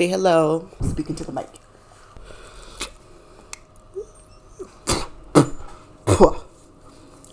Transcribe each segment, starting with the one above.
Say hello. Speaking to the mic.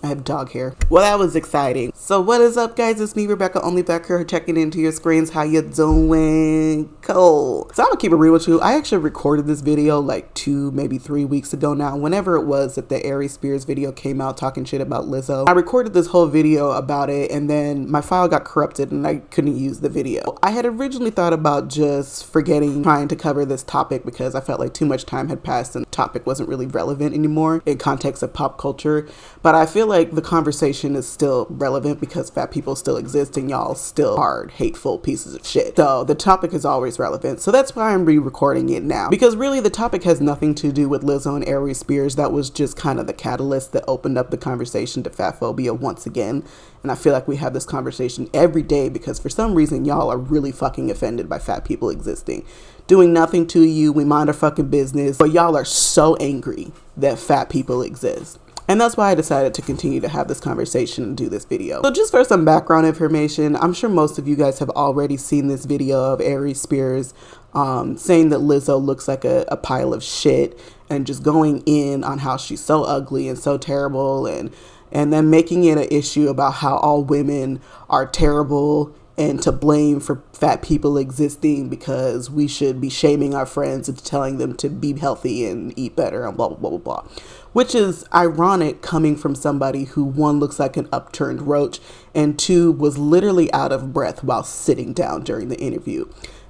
I have dog hair. Well, that was exciting. So what is up, guys? It's me, Rebecca, only back here checking into your screens. How you doing? Cool. So I'm gonna keep it real with you. I actually recorded this video like 2, maybe 3 weeks ago now, whenever it was that the Aries Spears video came out talking shit about Lizzo. I recorded this whole video about it, and then my file got corrupted and I couldn't use the video. I had originally thought about just forgetting trying to cover this topic because I felt like too much time had passed and the topic wasn't really relevant anymore in context of pop culture. But I feel like the conversation is still relevant because fat people still exist and y'all still hard, hateful pieces of shit. So the topic is always relevant. So that's why I'm re-recording it now. Because really the topic has nothing to do with Lizzo and Aries Spears. That was just kind of the catalyst that opened up the conversation to fatphobia once again. And I feel like we have this conversation every day because for some reason y'all are really fucking offended by fat people existing. Doing nothing to you, we mind our fucking business, but y'all are so angry that fat people exist. And that's why I decided to continue to have this conversation and do this video. So just for some background information, I'm sure most of you guys have already seen this video of Aries Spears saying that Lizzo looks like a pile of shit and just going in on how she's so ugly and so terrible and then making it an issue about how all women are terrible and to blame for fat people existing because we should be shaming our friends and telling them to be healthy and eat better and blah, blah, blah, blah, blah. Which is ironic coming from somebody who, one, looks like an upturned roach, and two, was literally out of breath while sitting down during the interview.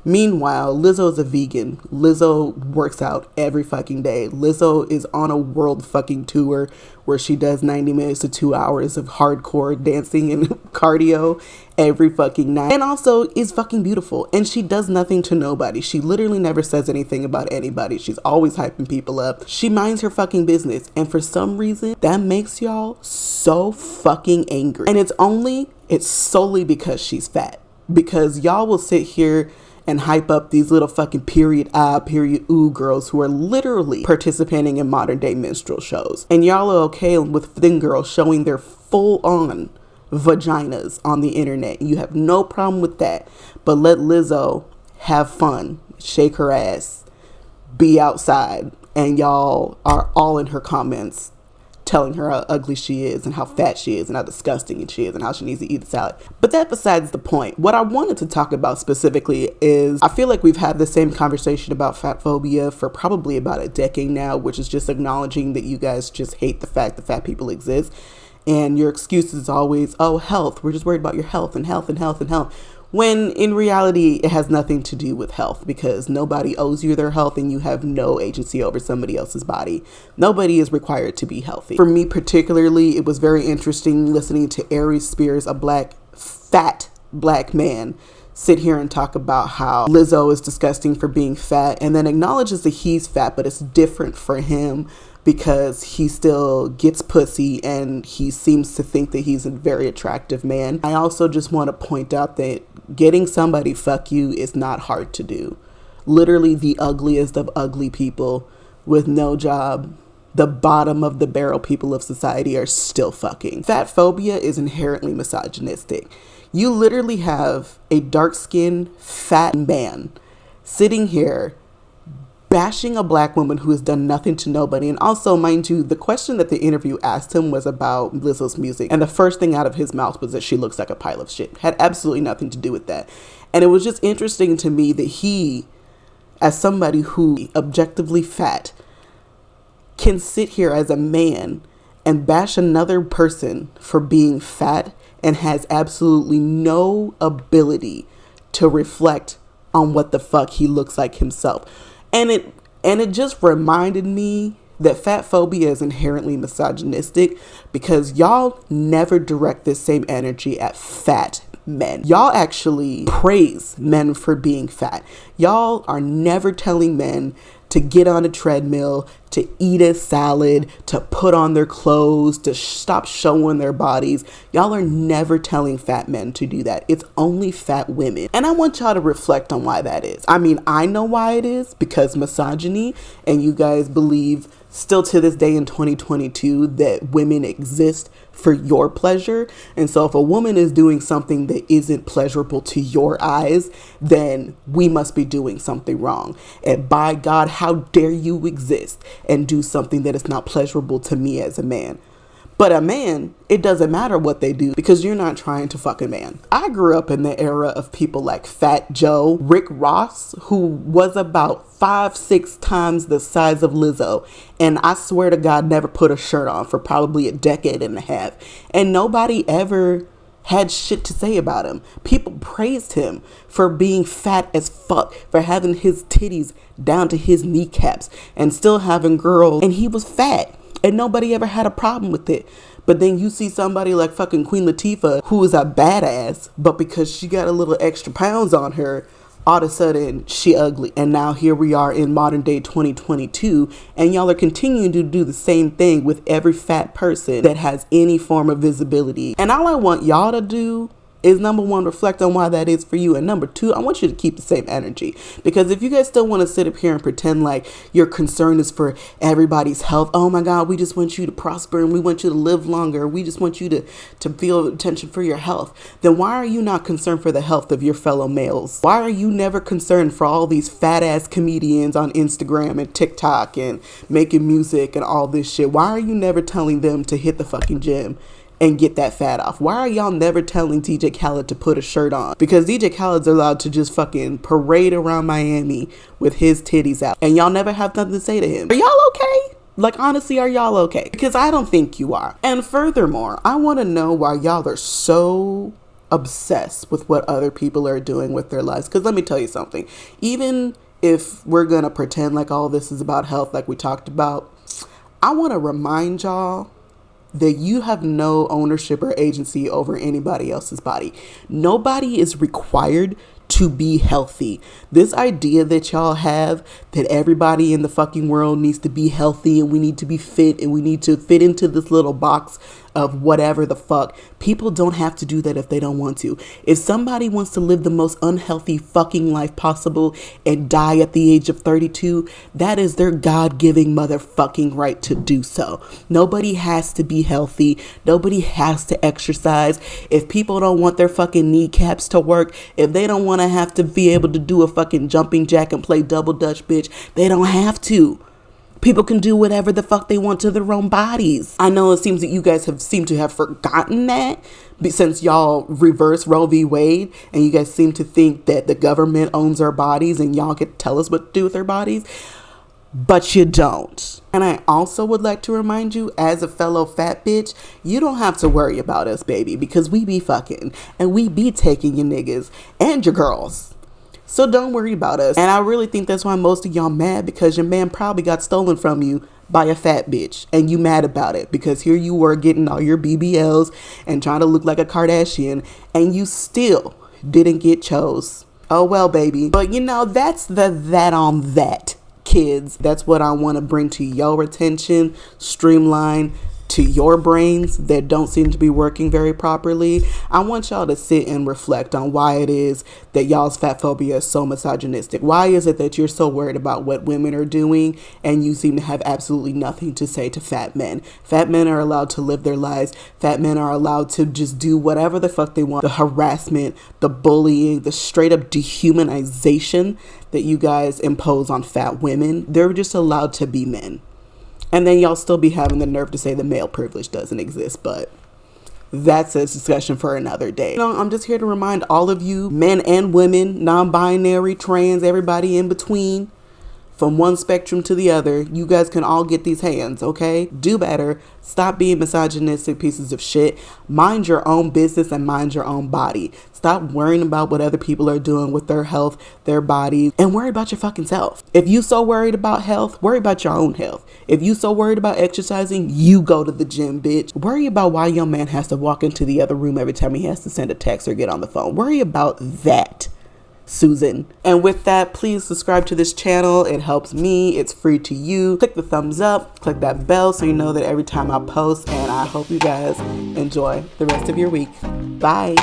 Meanwhile, Lizzo is a vegan. Lizzo works out every fucking day. Lizzo is on a world fucking tour where she does 90 minutes to 2 hours of hardcore dancing and cardio every fucking night. And also is fucking beautiful. And she does nothing to nobody. She literally never says anything about anybody. She's always hyping people up. She minds her fucking business. And for some reason, that makes y'all so fucking angry. And it's solely because she's fat. Because y'all will sit here and hype up these little fucking period ooh girls who are literally participating in modern day minstrel shows. And y'all are okay with thin girls showing their full on vaginas on the internet. You have no problem with that. But let Lizzo have fun, shake her ass, be outside, and y'all are all in her comments telling her how ugly she is and how fat she is and how disgusting she is and how she needs to eat the salad. But that besides the point. What I wanted to talk about specifically is I feel like we've had the same conversation about fatphobia for probably about a decade now, which is just acknowledging that you guys just hate the fact that fat people exist. And your excuse is always, oh, health. We're just worried about your health and health and health and health. When in reality, it has nothing to do with health because nobody owes you their health and you have no agency over somebody else's body. Nobody is required to be healthy. For me particularly, it was very interesting listening to Aries Spears, a fat black man, sit here and talk about how Lizzo is disgusting for being fat and then acknowledges that he's fat, but it's different for him because he still gets pussy and he seems to think that he's a very attractive man. I also just want to point out that getting somebody fuck you is not hard to do. Literally the ugliest of ugly people with no job, the bottom of the barrel people of society are still fucking. Fatphobia is inherently misogynistic. You literally have a dark-skinned fat man sitting here bashing a black woman who has done nothing to nobody. And also, mind you, the question that the interview asked him was about Lizzo's music. And the first thing out of his mouth was that she looks like a pile of shit. Had absolutely nothing to do with that. And it was just interesting to me that he, as somebody who objectively fat, can sit here as a man and bash another person for being fat and has absolutely no ability to reflect on what the fuck he looks like himself. And it just reminded me that fatphobia is inherently misogynistic because y'all never direct this same energy at fat men. Y'all actually praise men for being fat. Y'all are never telling men to get on a treadmill, to eat a salad, to put on their clothes, to stop showing their bodies. Y'all are never telling fat men to do that. It's only fat women. And I want y'all to reflect on why that is. I mean, I know why it is because misogyny, and you guys believe still to this day in 2022 that women exist for your pleasure. And so if a woman is doing something that isn't pleasurable to your eyes, then we must be doing something wrong. And by God, how dare you exist and do something that is not pleasurable to me as a man? But a man, it doesn't matter what they do because you're not trying to fuck a man. I grew up in the era of people like Fat Joe, Rick Ross, who was about 5-6 times the size of Lizzo. And I swear to God, never put a shirt on for probably a decade and a half. And nobody ever had shit to say about him. People praised him for being fat as fuck, for having his titties down to his kneecaps and still having girls. And he was fat. And nobody ever had a problem with it. But then you see somebody like fucking Queen Latifah, who is a badass, but because she got a little extra pounds on her, all of a sudden she ugly. And now here we are in modern day 2022, and y'all are continuing to do the same thing with every fat person that has any form of visibility. And all I want y'all to do is, number one, reflect on why that is for you. And number two, I want you to keep the same energy. Because if you guys still want to sit up here and pretend like your concern is for everybody's health, oh my God, we just want you to prosper and we want you to live longer. We just want you to feel attention for your health. Then why are you not concerned for the health of your fellow males? Why are you never concerned for all these fat ass comedians on Instagram and TikTok and making music and all this shit? Why are you never telling them to hit the fucking gym and get that fat off? Why are y'all never telling DJ Khaled to put a shirt on? Because DJ Khaled's allowed to just fucking parade around Miami with his titties out, and y'all never have nothing to say to him. Are y'all okay? Like, honestly, are y'all okay? Because I don't think you are. And furthermore, I want to know why y'all are so obsessed with what other people are doing with their lives. Because let me tell you something. Even if we're going to pretend like all this is about health, like we talked about, I want to remind y'all that you have no ownership or agency over anybody else's body. Nobody is required to be healthy. This idea that y'all have that everybody in the fucking world needs to be healthy and we need to be fit and we need to fit into this little box of whatever the fuck. People don't have to do that if they don't want to. If somebody wants to live the most unhealthy fucking life possible and die at the age of 32, that is their God-given motherfucking right to do so. Nobody has to be healthy. Nobody has to exercise. If people don't want their fucking kneecaps to work, if they don't want to have to be able to do a fucking jumping jack and play double dutch, bitch, they don't have to. People can do whatever the fuck they want to their own bodies. I know it seems that you guys seem to have forgotten that since y'all reverse Roe v. Wade, and you guys seem to think that the government owns our bodies and y'all can tell us what to do with our bodies. But you don't. And I also would like to remind you, as a fellow fat bitch, you don't have to worry about us, baby, because we be fucking and we be taking your niggas and your girls. So don't worry about us. And I really think that's why most of y'all mad, because your man probably got stolen from you by a fat bitch and you mad about it because here you were getting all your BBLs and trying to look like a Kardashian and you still didn't get chose. Oh well, baby. But you know, that's that on that, kids. That's what I want to bring to your attention, streamline to your brains that don't seem to be working very properly. I want y'all to sit and reflect on why it is that y'all's fat phobia is so misogynistic. Why is it that you're so worried about what women are doing and you seem to have absolutely nothing to say to fat men? Fat men are allowed to live their lives. Fat men are allowed to just do whatever the fuck they want. The harassment, the bullying, the straight up dehumanization that you guys impose on fat women, they're just allowed to be men. And then y'all still be having the nerve to say the male privilege doesn't exist, but that's a discussion for another day. You know, I'm just here to remind all of you, men and women, non-binary, trans, everybody in between, from one spectrum to the other, you guys can all get these hands, okay? Do better. Stop being misogynistic pieces of shit. Mind your own business and mind your own body. Stop worrying about what other people are doing with their health, their bodies, and worry about your fucking self. If you so worried about health, worry about your own health. If you so worried about exercising, you go to the gym, bitch. Worry about why your man has to walk into the other room every time he has to send a text or get on the phone. Worry about that, Susan. And with that, please subscribe to this channel. It helps me. It's free to you. Click the thumbs up, click that bell so you know that every time I post, and I hope you guys enjoy the rest of your week. Bye.